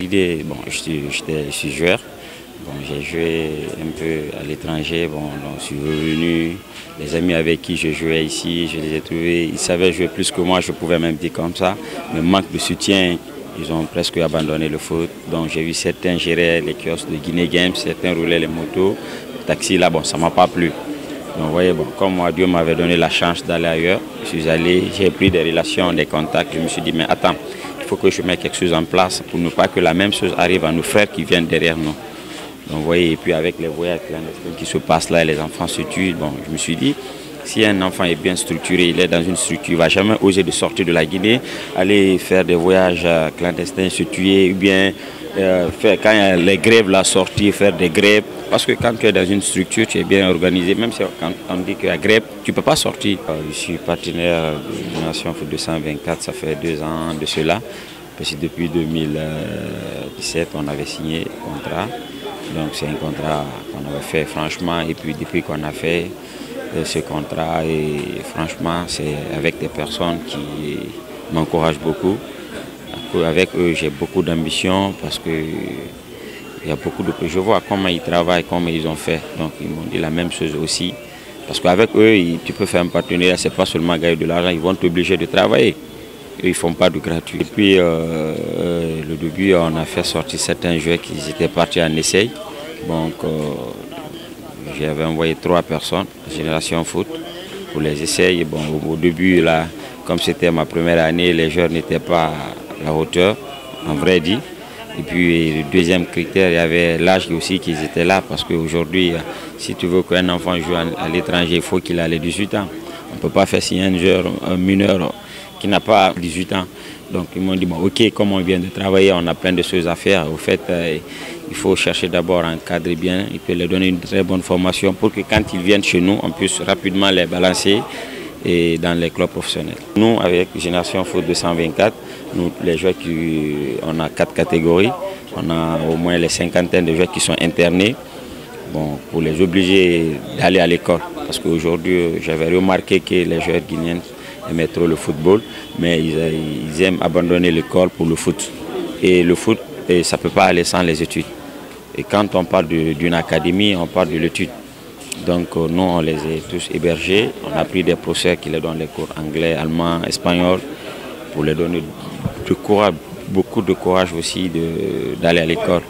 Bon, je suis joueur. Bon, j'ai joué un peu à l'étranger. Bon, donc je suis revenu. Les amis avec qui je jouais ici, je les ai trouvés. Ils savaient jouer plus que moi, je pouvais même dire comme ça. Mais manque de soutien, ils ont presque abandonné le foot. Donc j'ai vu certains gérer les kiosques de Guinée Games, certains roulaient les motos. Le taxi là, bon, ça ne m'a pas plu. Donc vous voyez, bon, comme moi, Dieu m'avait donné la chance d'aller ailleurs, je suis allé, j'ai pris des relations, des contacts. Je me suis dit, mais attends, il faut que je mette quelque chose en place pour ne pas que la même chose arrive à nos frères qui viennent derrière nous. Donc vous voyez, et puis avec les voyages clandestins qui se passent là, les enfants se tuent. Bon, je me suis dit, si un enfant est bien structuré, il est dans une structure, il ne va jamais oser de sortir de la Guinée, aller faire des voyages clandestins, se tuer, ou bien faire, quand il y a les grèves, là, sortir, faire des grèves. Parce que quand tu es dans une structure, tu es bien organisé, même si quand on dit qu'il y a grève, tu ne peux pas sortir. Je suis partenaire de Génération Foot 224, ça fait 2 ans de cela. Parce que depuis 2017, on avait signé un contrat. Donc c'est un contrat qu'on avait fait franchement. Et puis depuis qu'on a fait ce contrat, et franchement, c'est avec des personnes qui m'encouragent beaucoup. Avec eux, j'ai beaucoup d'ambition parce que il y a beaucoup de... Je vois comment ils travaillent, comment ils ont fait. Donc ils m'ont dit la même chose aussi. Parce qu'avec eux, tu peux faire un partenariat, ce n'est pas seulement gagner de l'argent, ils vont t'obliger de travailler. Eux, ils ne font pas de gratuit. Et puis, le début, on a fait sortir certains joueurs qui étaient partis en essai. Donc, j'avais envoyé 3 personnes, Génération Foot, pour les essais. Bon, au début, là, comme c'était ma première année, les joueurs n'étaient pas à la hauteur, en vrai dit. Et puis, le deuxième critère, il y avait l'âge aussi qu'ils étaient là. Parce qu'aujourd'hui, si tu veux qu'un enfant joue à l'étranger, il faut qu'il ait les 18 ans. On ne peut pas faire signer un mineur qui n'a pas 18 ans. Donc ils m'ont dit, bon, ok, comme on vient de travailler, on a plein de choses à faire. Au fait, il faut chercher d'abord un cadre bien, il peut leur donner une très bonne formation pour que quand ils viennent chez nous, on puisse rapidement les balancer et dans les clubs professionnels. Nous, avec Génération Foot 224, nous, les joueurs on a 4 catégories. On a au moins les cinquantaines de joueurs qui sont internés, bon, pour les obliger d'aller à l'école. Parce qu'aujourd'hui, j'avais remarqué que les joueurs guinéens aimaient trop le football, mais ils aiment abandonner l'école pour le foot. Et le foot, ça ne peut pas aller sans les études. Et quand on parle d'une académie, on parle de l'étude. Donc nous, on les a tous hébergés. On a pris des professeurs qui les donnent les cours anglais, allemand, espagnol, pour les donner du courage, beaucoup de courage aussi d'aller à l'école.